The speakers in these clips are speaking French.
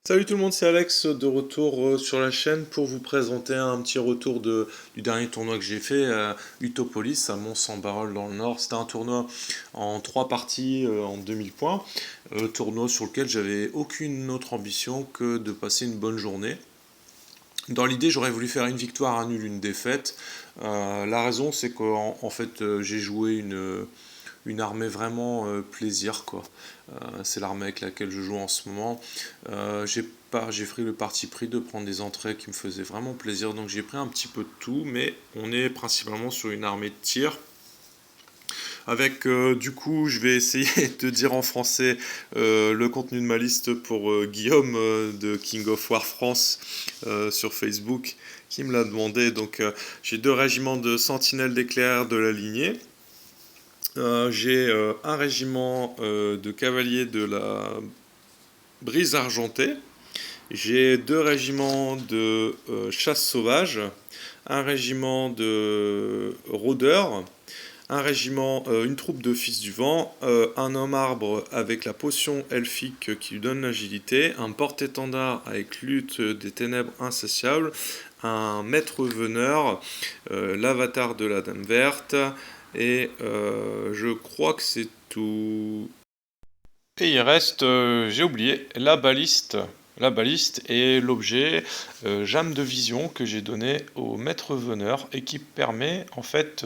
Salut tout le monde, c'est Alex de retour sur la chaîne pour vous présenter un petit retour du dernier tournoi que j'ai fait à Utopolis à Mont-Saint-Barreul dans le Nord. C'était un tournoi en trois parties en 2000 points, tournoi sur lequel j'avais aucune autre ambition que de passer une bonne journée. Dans l'idée, j'aurais voulu faire une victoire, un nul, une défaite. La raison, c'est qu'en fait, j'ai joué une armée vraiment plaisir, quoi. C'est l'armée avec laquelle je joue en ce moment. J'ai pris le parti pris de prendre des entrées qui me faisaient vraiment plaisir, donc j'ai pris un petit peu de tout, mais on est principalement sur une armée de tir. Avec, du coup, je vais essayer de dire en français le contenu de ma liste pour Guillaume de King of War France sur Facebook qui me l'a demandé. Donc, j'ai deux régiments de sentinelles d'éclair de la lignée. J'ai un régiment de cavaliers de la brise argentée. J'ai deux régiments de chasse sauvage, un régiment de rôdeurs, un régiment, une troupe de fils du vent, un homme arbre avec la potion elfique qui lui donne l'agilité, un porte-étendard avec lutte des ténèbres insatiables, un maître veneur, l'avatar de la Dame Verte, et je crois que c'est tout. Et il reste, j'ai oublié, la baliste. La baliste est l'objet jam de vision que j'ai donné au maître veneur et qui permet en fait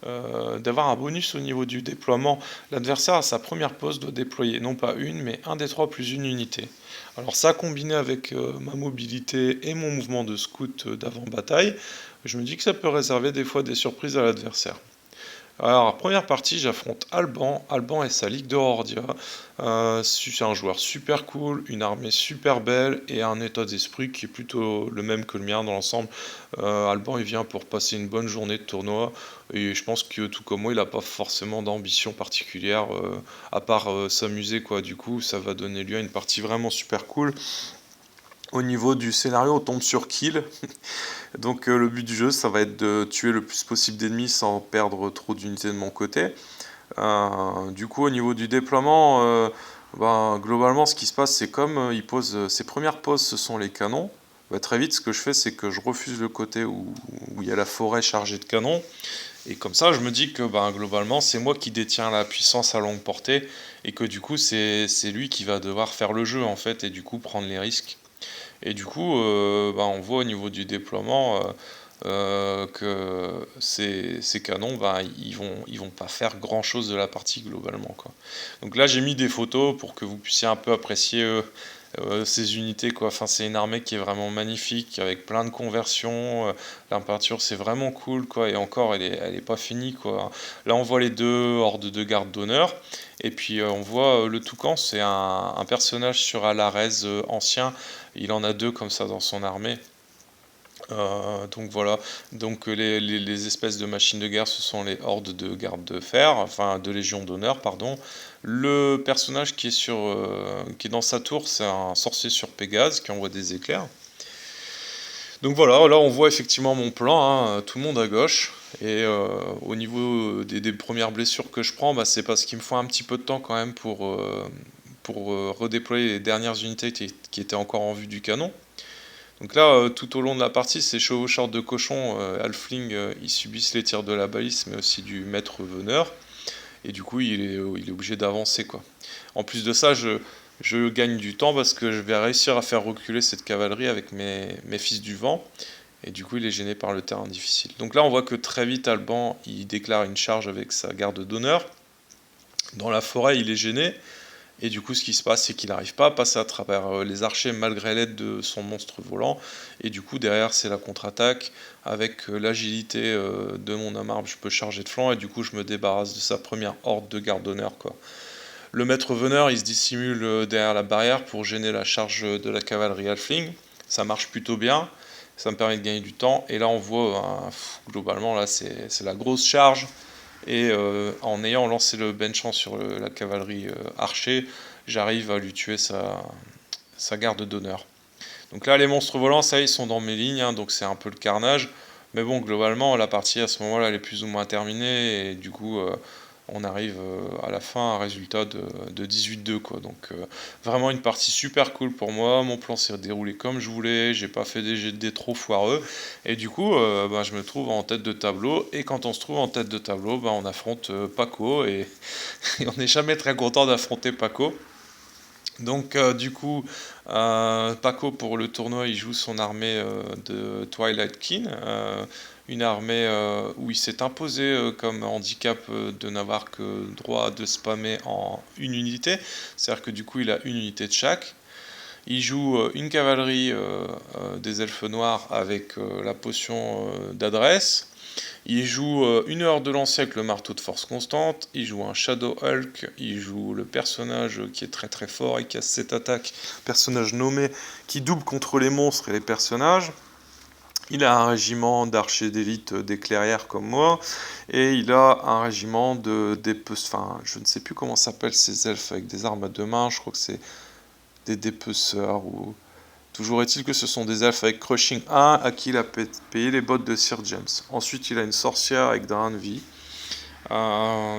d'avoir un bonus au niveau du déploiement. L'adversaire à sa première pose doit déployer non pas une mais un des trois plus une unité. Alors ça combiné avec ma mobilité et mon mouvement de scout d'avant-bataille, je me dis que ça peut réserver des fois des surprises à l'adversaire. Alors, première partie, j'affronte Alban. Alban et sa Ligue de Hordia. C'est un joueur super cool, une armée super belle et un état d'esprit qui est plutôt le même que le mien dans l'ensemble. Alban, il vient pour passer une bonne journée de tournoi et je pense que tout comme moi, il n'a pas forcément d'ambition particulière à part s'amuser quoi. Du coup, ça va donner lieu à une partie vraiment super cool. Au niveau du scénario, on tombe sur kill. Donc le but du jeu, ça va être de tuer le plus possible d'ennemis sans perdre trop d'unités de mon côté. Du coup, au niveau du déploiement, globalement, ce qui se passe, c'est comme il pose ses premières poses, ce sont les canons. Très vite, ce que je fais, c'est que je refuse le côté où il y a la forêt chargée de canons. Et comme ça, je me dis que globalement, c'est moi qui détiens la puissance à longue portée et que du coup, c'est lui qui va devoir faire le jeu en fait et du coup prendre les risques. Et du coup, on voit au niveau du déploiement que ces canons, ils vont pas faire grand-chose de la partie globalement, quoi. Donc là, j'ai mis des photos pour que vous puissiez un peu apprécier ces unités, quoi. Enfin, c'est une armée qui est vraiment magnifique, avec plein de conversions. La peinture, c'est vraiment cool, quoi. Et encore, elle est pas finie, quoi. Là, on voit les deux hordes de garde d'honneur. Et puis, on voit le Toucan, c'est un personnage sur Alarez ancien. Il en a deux comme ça dans son armée. Donc voilà, donc les espèces de machines de guerre, ce sont les hordes de garde de fer, enfin de légion d'honneur, pardon. Le personnage qui est dans sa tour, c'est un sorcier sur Pégase qui envoie des éclairs. Donc voilà, là on voit effectivement mon plan, hein, tout le monde à gauche. Et au niveau des premières blessures que je prends, c'est parce qu'il me faut un petit peu de temps quand même pour redéployer les dernières unités qui étaient encore en vue du canon. Donc là, tout au long de la partie, ces chevaucheurs de cochons, halfling, ils subissent les tirs de la balise, mais aussi du maître veneur. Et du coup, il est obligé d'avancer, quoi. En plus de ça, je gagne du temps parce que je vais réussir à faire reculer cette cavalerie avec mes fils du vent. Et du coup, il est gêné par le terrain difficile. Donc là, on voit que très vite, Alban, il déclare une charge avec sa garde d'honneur. Dans la forêt, il est gêné. Et du coup, ce qui se passe, c'est qu'il n'arrive pas à passer à travers les archers malgré l'aide de son monstre volant. Et du coup, derrière, c'est la contre-attaque. Avec l'agilité de mon homme arbre, je peux charger de flanc. Et du coup, je me débarrasse de sa première horde de garde d'honneur, quoi. Le maître veneur, il se dissimule derrière la barrière pour gêner la charge de la cavalerie halfling. Ça marche plutôt bien. Ça me permet de gagner du temps. Et là, on voit, globalement, là, c'est la grosse charge. Et en ayant lancé le benchant sur la cavalerie archer, j'arrive à lui tuer sa garde d'honneur. Donc là, les monstres volants, ça, ils sont dans mes lignes, hein, donc c'est un peu le carnage. Mais bon, globalement, la partie à ce moment-là, elle est plus ou moins terminée. Et du coup, on arrive à la fin à un résultat de 18-2 quoi. Donc vraiment une partie super cool pour moi, mon plan s'est déroulé comme je voulais, j'ai pas fait des jets de dés trop foireux, et du coup bah, je me trouve en tête de tableau, et quand on se trouve en tête de tableau, bah, on affronte Paco, et on n'est jamais très content d'affronter Paco. Donc du coup, Paco pour le tournoi, il joue son armée de Twilight Kin, une armée où il s'est imposé comme handicap de n'avoir que droit de spammer en une unité, c'est-à-dire que du coup il a une unité de chaque. Il joue une cavalerie des elfes noirs avec la potion d'adresse. Il joue une heure de lancer avec le marteau de force constante, il joue un Shadow Hulk, il joue le personnage qui est très très fort et qui a cette attaque, personnage nommé, qui double contre les monstres et les personnages. Il a un régiment d'archers d'élite des clairières comme moi, et il a un régiment enfin je ne sais plus comment s'appellent ces elfes avec des armes à deux mains, je crois que c'est des dépeceurs ou... Toujours est-il que ce sont des elfes avec Crushing 1 à qui il a payé les bottes de Sir James. Ensuite, il a une sorcière avec Drain de vie.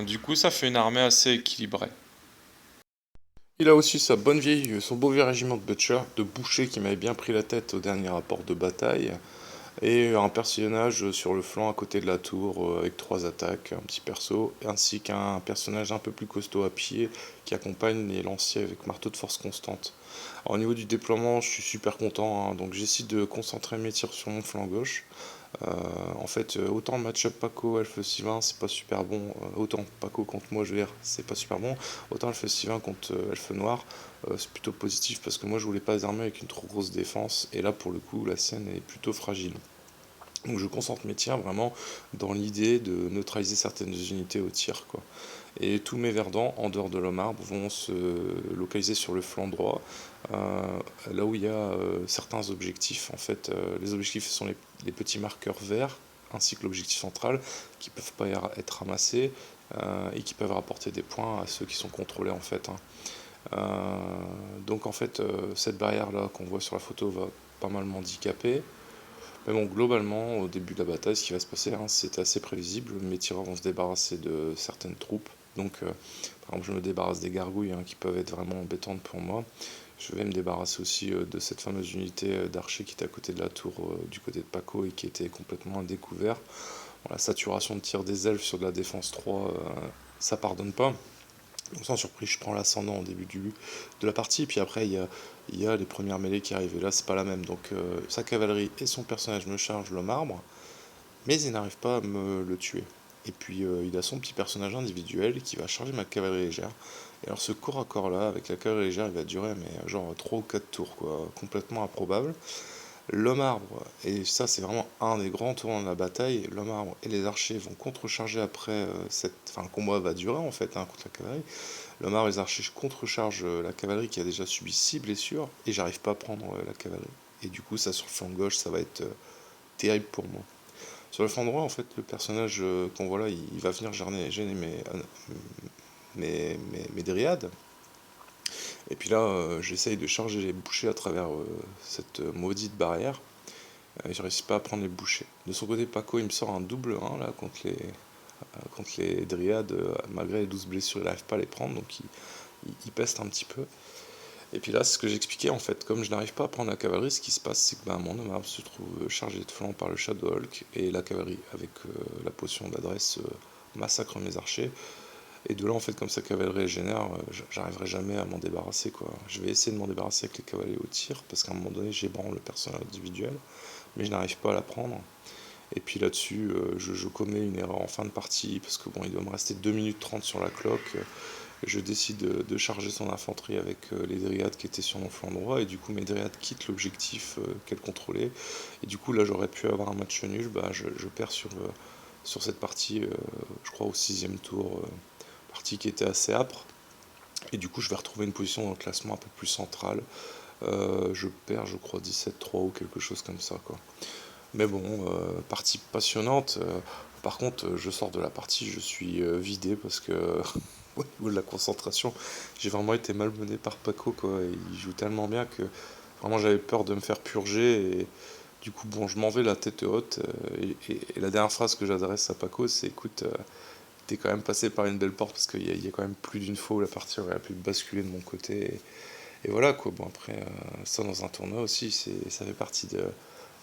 Du coup, ça fait une armée assez équilibrée. Il a aussi sa bonne vieille, son beau vieux régiment de butcher, de boucher qui m'avait bien pris la tête au dernier rapport de bataille, et un personnage sur le flanc à côté de la tour avec 3 attaques, un petit perso, ainsi qu'un personnage un peu plus costaud à pied qui accompagne les lanciers avec marteau de force constante. Alors, au niveau du déploiement, je suis super content, hein, donc j'essaie de concentrer mes tirs sur mon flanc gauche. Euh, En fait, autant le match-up Paco Elfe Sylvain, c'est pas super bon, autant Paco contre moi, je veux dire, c'est pas super bon, autant Elfe Sylvain contre Elfe Noir, c'est plutôt positif parce que moi je voulais pas des armées avec une trop grosse défense, et là pour le coup, la scène est plutôt fragile. Donc je concentre mes tirs vraiment dans l'idée de neutraliser certaines unités au tir, quoi. Et tous mes verdants, en dehors de l'homme arbre, vont se localiser sur le flanc droit, euh, là où il y a certains objectifs. En fait, les objectifs sont les petits marqueurs verts, ainsi que l'objectif central, qui peuvent pas être ramassés et qui peuvent rapporter des points à ceux qui sont contrôlés, en fait, hein. Donc en fait, cette barrière-là qu'on voit sur la photo va pas mal m'handicaper. Mais bon, globalement, au début de la bataille, ce qui va se passer, hein, c'est assez prévisible. Mes tireurs vont se débarrasser de certaines troupes. Donc, par exemple, je me débarrasse des gargouilles, hein, qui peuvent être vraiment embêtantes pour moi. Je vais me débarrasser aussi de cette fameuse unité d'archers qui était à côté de la tour du côté de Paco et qui était complètement à découvert. Bon, la saturation de tir des elfes sur de la défense 3, ça pardonne pas. Donc sans surprise, je prends l'ascendant au début de la partie, et puis après il y a les premières mêlées qui arrivent, et là c'est pas la même. Donc sa cavalerie et son personnage me chargent l'homme arbre, mais ils n'arrivent pas à me le tuer. Et puis il a son petit personnage individuel qui va charger ma cavalerie légère. Et alors ce corps à corps là, avec la cavalerie légère, il va durer mais genre 3 ou 4 tours, quoi, complètement improbable. L'homme arbre, et ça c'est vraiment un des grands tournants de la bataille, l'homme arbre et les archers vont contrecharger après enfin le combat va durer en fait, hein, contre la cavalerie. L'homme arbre et les archers contrechargent la cavalerie qui a déjà subi 6 blessures, et j'arrive pas à prendre la cavalerie. Et du coup ça sur le flanc gauche ça va être terrible pour moi. Sur le flanc droit en fait le personnage qu'on voit là il va venir gêner mes dryades. Et puis là j'essaye de charger les bouchers à travers cette maudite barrière. Je réussis pas à prendre les bouchers. De son côté, Paco, il me sort un double 1 là, contre les dryades. Malgré les 12 blessures, il n'arrive pas à les prendre, donc il peste un petit peu. Et puis là, c'est ce que j'expliquais en fait. Comme je n'arrive pas à prendre la cavalerie, ce qui se passe, c'est que mon homme arbre se trouve chargé de flanc par le Shadow Hulk, et la cavalerie, avec la potion d'adresse, massacre mes archers. Et de là, en fait, comme sa cavalerie est génère, j'arriverai jamais à m'en débarrasser, quoi. Je vais essayer de m'en débarrasser avec les cavaliers au tir, parce qu'à un moment donné, j'ébranle le personnage individuel, mais je n'arrive pas à la prendre. Et puis là-dessus, je commets une erreur en fin de partie, parce que bon, il doit me rester 2 minutes 30 sur la cloque. Je décide de charger son infanterie avec les dryades qui étaient sur mon flanc droit, et du coup mes dryades quittent l'objectif qu'elles contrôlaient. Et du coup là j'aurais pu avoir un match nul, bah, je perds sur cette partie, je crois au 6e tour, partie qui était assez âpre. Et du coup je vais retrouver une position dans le classement un peu plus centrale. Je perds je crois 17-3 ou quelque chose comme ça, quoi. Mais bon, partie passionnante. Par contre, je sors de la partie, je suis vidé parce que au niveau de la concentration, j'ai vraiment été malmené par Paco, quoi. Il joue tellement bien que vraiment j'avais peur de me faire purger. Et du coup, bon, je m'en vais la tête haute. Et la dernière phrase que j'adresse à Paco, c'est écoute, t'es quand même passé par une belle porte, parce qu'il y a quand même plus d'une fois où la partie aurait pu basculer de mon côté. Et voilà quoi. Bon, après, ça dans un tournoi aussi, ça fait partie de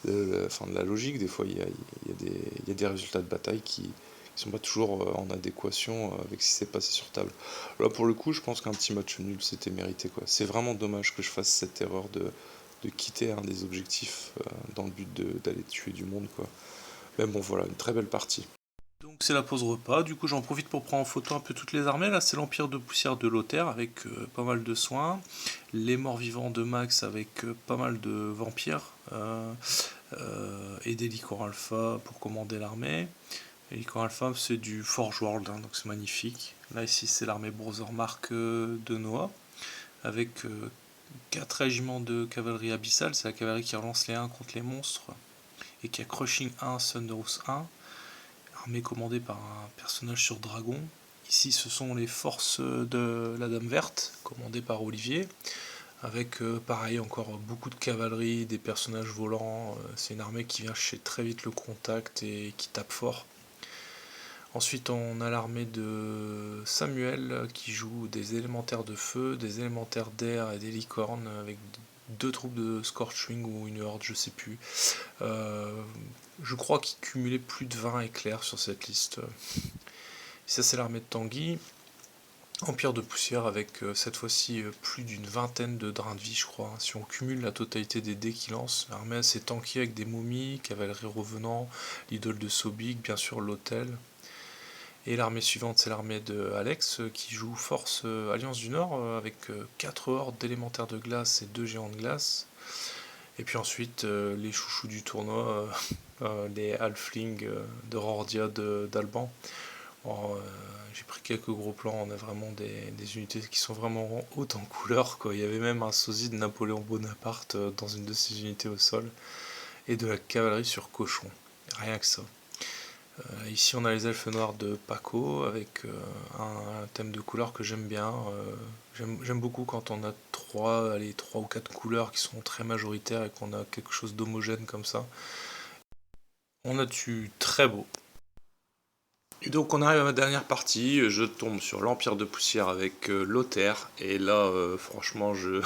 la logique. Des fois, il y a des résultats de bataille qui sont pas toujours en adéquation avec ce qui s'est passé sur table. Là, pour le coup, je pense qu'un petit match nul, c'était mérité, quoi. C'est vraiment dommage que je fasse cette erreur de quitter un des objectifs dans le but d'aller tuer du monde, quoi. Mais bon, voilà, une très belle partie. Donc c'est la pause repas, du coup j'en profite pour prendre en photo un peu toutes les armées. Là c'est l'Empire de Poussière de Lothaire avec pas mal de soins, les morts vivants de Max avec pas mal de vampires et des licornes alpha pour commander l'armée. Les licornes alpha c'est du Forge World, hein, donc c'est magnifique. Là ici c'est l'armée Brothermark de Noah avec 4 régiments de cavalerie abyssale, c'est la cavalerie qui relance les 1 contre les monstres et qui a Crushing 1, Thunderous 1. Armée commandée par un personnage sur dragon. Ici, ce sont les forces de la Dame Verte, commandées par Olivier, avec pareil encore beaucoup de cavalerie, des personnages volants. C'est une armée qui vient chercher très vite le contact et qui tape fort. Ensuite, on a l'armée de Samuel qui joue des élémentaires de feu, des élémentaires d'air et des licornes avec 2 troupes de Scorchwing ou une horde, je sais plus. Je crois qu'il cumulait plus de 20 éclairs sur cette liste. Ça c'est l'armée de Tanguy. Empire de Poussière avec cette fois-ci plus d'une vingtaine de drains de vie, je crois. Si on cumule la totalité des dés qu'il lance, l'armée assez tanky avec des momies, cavalerie revenant, l'idole de Sobik, bien sûr l'hôtel. Et l'armée suivante, c'est l'armée de Alex qui joue Force Alliance du Nord avec 4 hordes d'élémentaires de glace et 2 géants de glace. Et puis ensuite, les chouchous du tournoi, les halflings de Rordia d'Alban. J'ai pris quelques gros plans, on a vraiment des unités qui sont vraiment hautes en couleur, quoi. Il y avait même un sosie de Napoléon Bonaparte dans une de ces unités au sol, et de la cavalerie sur cochon. Rien que ça. Ici on a les elfes noirs de Paco avec un thème de couleur que j'aime bien. J'aime beaucoup quand on a 3 ou 4 couleurs qui sont très majoritaires et qu'on a quelque chose d'homogène comme ça. On a du très beau. Et donc on arrive à ma dernière partie, je tombe sur l'Empire de Poussière avec Lothaire, et là franchement je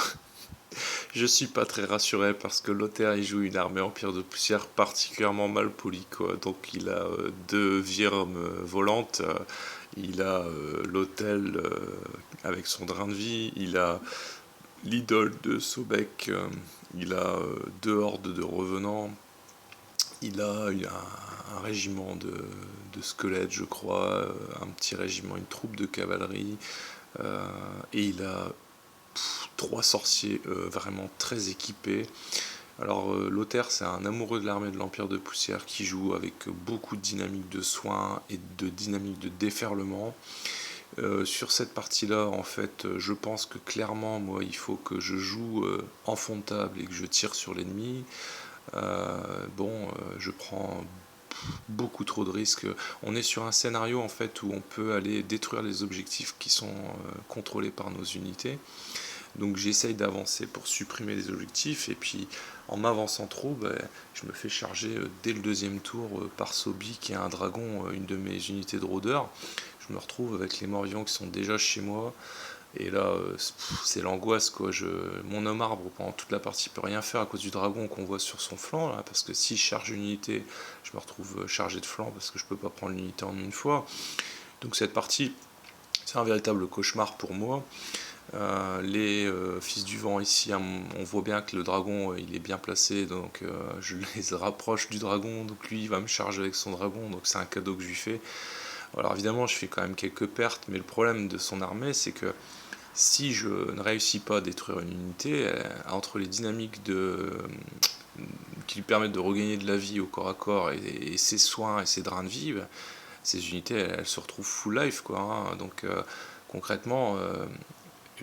suis pas très rassuré parce que Lothaire il joue une armée Empire de Poussière particulièrement mal polie, quoi. Donc il a 2 virmes volantes, il a l'hôtel avec son drain de vie, il a l'idole de Sobek, il a 2 hordes de revenants, il a un régiment de squelettes, je crois, un petit régiment, une troupe de cavalerie, et il a 3 sorciers vraiment très équipés. Alors Lothaire c'est un amoureux de l'armée de l'Empire de Poussière qui joue avec beaucoup de dynamique de soins et de dynamique de déferlement. Sur cette partie-là, en fait, je pense que clairement, moi, il faut que je joue en fond de table et que je tire sur l'ennemi. Je prends beaucoup trop de risques. On est sur un scénario en fait où on peut aller détruire les objectifs qui sont contrôlés par nos unités. Donc j'essaye d'avancer pour supprimer les objectifs, et puis en m'avançant trop, je me fais charger dès le 2e tour par Sobi qui est un dragon, une de mes unités de rôdeur. Je me retrouve avec les morts-vivants qui sont déjà chez moi. Et là, c'est l'angoisse, quoi. Mon homme arbre, pendant toute la partie, peut rien faire à cause du dragon qu'on voit sur son flanc, là, parce que si je charge une unité, je me retrouve chargé de flanc, parce que je peux pas prendre l'unité en une fois. Donc cette partie, c'est un véritable cauchemar pour moi. Les fils du vent ici, on voit bien que le dragon il est bien placé, donc je les rapproche du dragon, donc lui il va me charger avec son dragon, donc c'est un cadeau que je lui fais. Alors évidemment je fais quand même quelques pertes, mais le problème de son armée c'est que si je ne réussis pas à détruire une unité, entre les dynamiques qui lui permettent de regagner de la vie au corps à corps et ses soins et ses drains de vie, ces unités elles se retrouvent full life, quoi, hein. Donc concrètement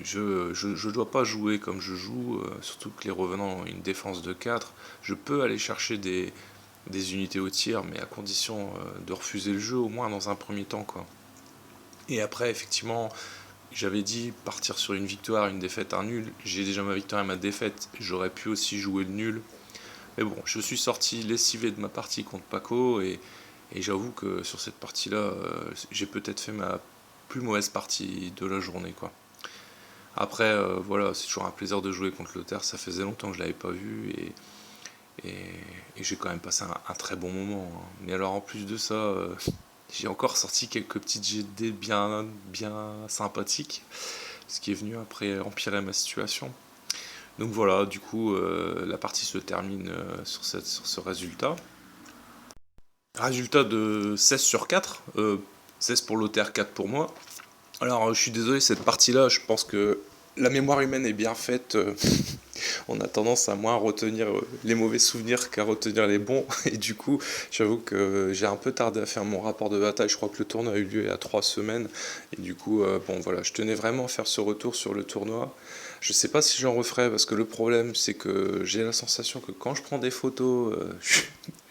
je dois pas jouer comme je joue, surtout que les revenants ont une défense de 4. Je peux aller chercher des unités au tir, mais à condition de refuser le jeu au moins dans un premier temps, quoi. Et après effectivement j'avais dit partir sur une victoire, une défaite, un nul. J'ai déjà ma victoire et ma défaite. J'aurais pu aussi jouer le nul. Mais bon, je suis sorti lessivé de ma partie contre Paco. Et Et j'avoue que sur cette partie-là, j'ai peut-être fait ma plus mauvaise partie de la journée, quoi. Après, voilà, c'est toujours un plaisir de jouer contre Lothaire, ça faisait longtemps que je l'avais pas vu, et j'ai quand même passé un très bon moment, hein. Mais alors en plus de ça, j'ai encore sorti quelques petites GD bien, bien sympathiques, ce qui est venu après empirer ma situation. Donc voilà, du coup, la partie se termine sur ce résultat. Résultat de 16 sur 4, 16 pour Lothaire, 4 pour moi. Alors, je suis désolé, cette partie-là, je pense que la mémoire humaine est bien faite. On a tendance à moins retenir les mauvais souvenirs qu'à retenir les bons. Et du coup, j'avoue que j'ai un peu tardé à faire mon rapport de bataille. Je crois que le tournoi a eu lieu il y a 3 semaines. Et du coup, bon voilà, je tenais vraiment à faire ce retour sur le tournoi. Je sais pas si j'en referai parce que le problème, c'est que j'ai la sensation que quand je prends des photos,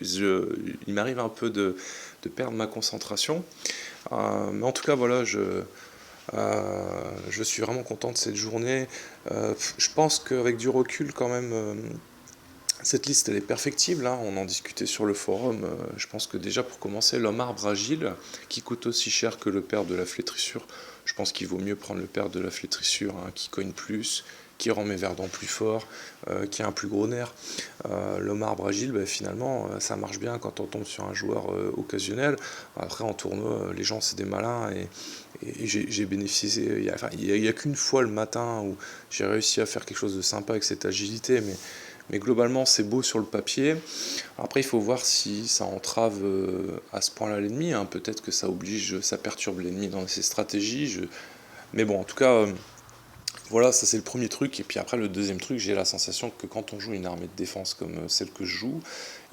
il m'arrive un peu de perdre ma concentration. Mais en tout cas, voilà, je suis vraiment content de cette journée. Je pense qu'avec du recul, quand même, cette liste elle est perfectible, hein. On en discutait sur le forum. Je pense que déjà pour commencer, l'homme arbre agile, qui coûte aussi cher que le père de la flétrissure, je pense qu'il vaut mieux prendre le père de la flétrissure, hein, qui cogne plus, qui rend mes verdants plus forts, qui a un plus gros nerf. L'homme arbre agile, bah, finalement, ça marche bien quand on tombe sur un joueur occasionnel. Après, en tournoi, les gens, c'est des malins, et j'ai bénéficié. Il y a qu'une fois le matin où j'ai réussi à faire quelque chose de sympa avec cette agilité, mais globalement, c'est beau sur le papier. Après, il faut voir si ça entrave à ce point-là l'ennemi, hein. Peut-être que ça perturbe l'ennemi dans ses stratégies. Mais bon, en tout cas, voilà, ça c'est le premier truc. Et puis après, le deuxième truc, j'ai la sensation que quand on joue une armée de défense comme celle que je joue,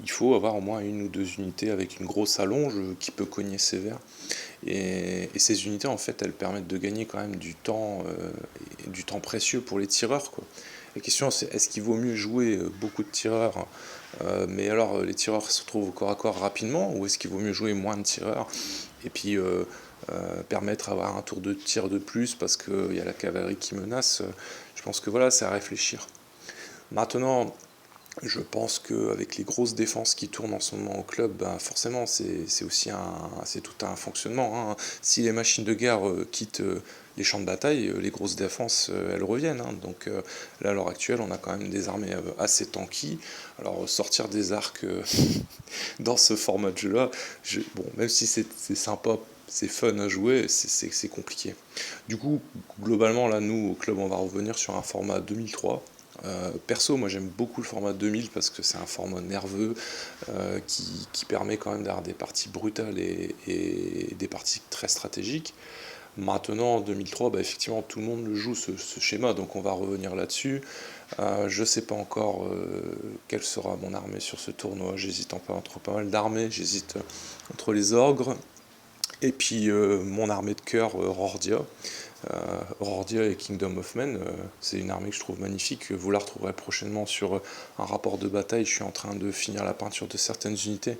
il faut avoir au moins une ou deux unités avec une grosse allonge qui peut cogner sévère. Et ces unités, en fait, elles permettent de gagner quand même et du temps précieux pour les tireurs, quoi. La question, c'est est-ce qu'il vaut mieux jouer beaucoup de tireurs, mais alors les tireurs se retrouvent au corps à corps rapidement, ou est-ce qu'il vaut mieux jouer moins de tireurs et puis permettre d'avoir un tour de tir de plus parce qu'il y a la cavalerie qui menace? Je pense que voilà, c'est à réfléchir. Maintenant, je pense qu'avec les grosses défenses qui tournent en ce moment au club, ben forcément c'est aussi c'est tout un fonctionnement, hein. Si les machines de guerre quittent les champs de bataille, les grosses défenses elles reviennent, hein. Donc là à l'heure actuelle on a quand même des armées assez tanky. Alors sortir des arcs dans ce format de jeu là, bon, même si c'est sympa, c'est fun à jouer, c'est compliqué. Du coup globalement là nous au club on va revenir sur un format 2003. Perso, moi j'aime beaucoup le format 2000 parce que c'est un format nerveux qui permet quand même d'avoir des parties brutales et des parties très stratégiques. Maintenant, en 2003, bah, effectivement, tout le monde le joue ce schéma, donc on va revenir là-dessus. Je ne sais pas encore quelle sera mon armée sur ce tournoi. J'hésite entre pas mal d'armées. J'hésite entre les ogres et puis mon armée de cœur, Rordia. Rordia et Kingdom of Men, c'est une armée que je trouve magnifique. Vous la retrouverez prochainement sur un rapport de bataille. Je suis en train de finir la peinture de certaines unités.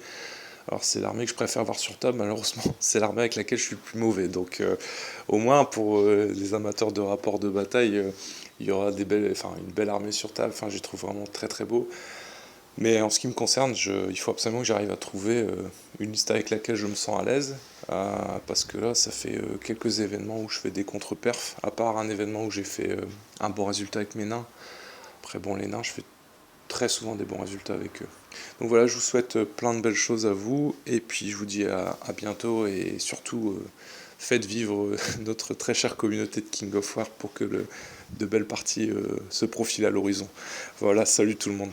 Alors c'est l'armée que je préfère voir sur table, malheureusement c'est l'armée avec laquelle je suis le plus mauvais. Donc au moins pour les amateurs de rapports de bataille, il y aura une belle armée sur table. Enfin, je les trouve vraiment très très beau. Mais en ce qui me concerne, il faut absolument que j'arrive à trouver une liste avec laquelle je me sens à l'aise, parce que là, ça fait quelques événements où je fais des contre-perfs, à part un événement où j'ai fait un bon résultat avec mes nains. Après, bon, les nains, je fais très souvent des bons résultats avec eux. Donc voilà, je vous souhaite plein de belles choses à vous, et puis je vous dis à bientôt, et surtout, faites vivre notre très chère communauté de King of War pour que de belles parties se profilent à l'horizon. Voilà, salut tout le monde.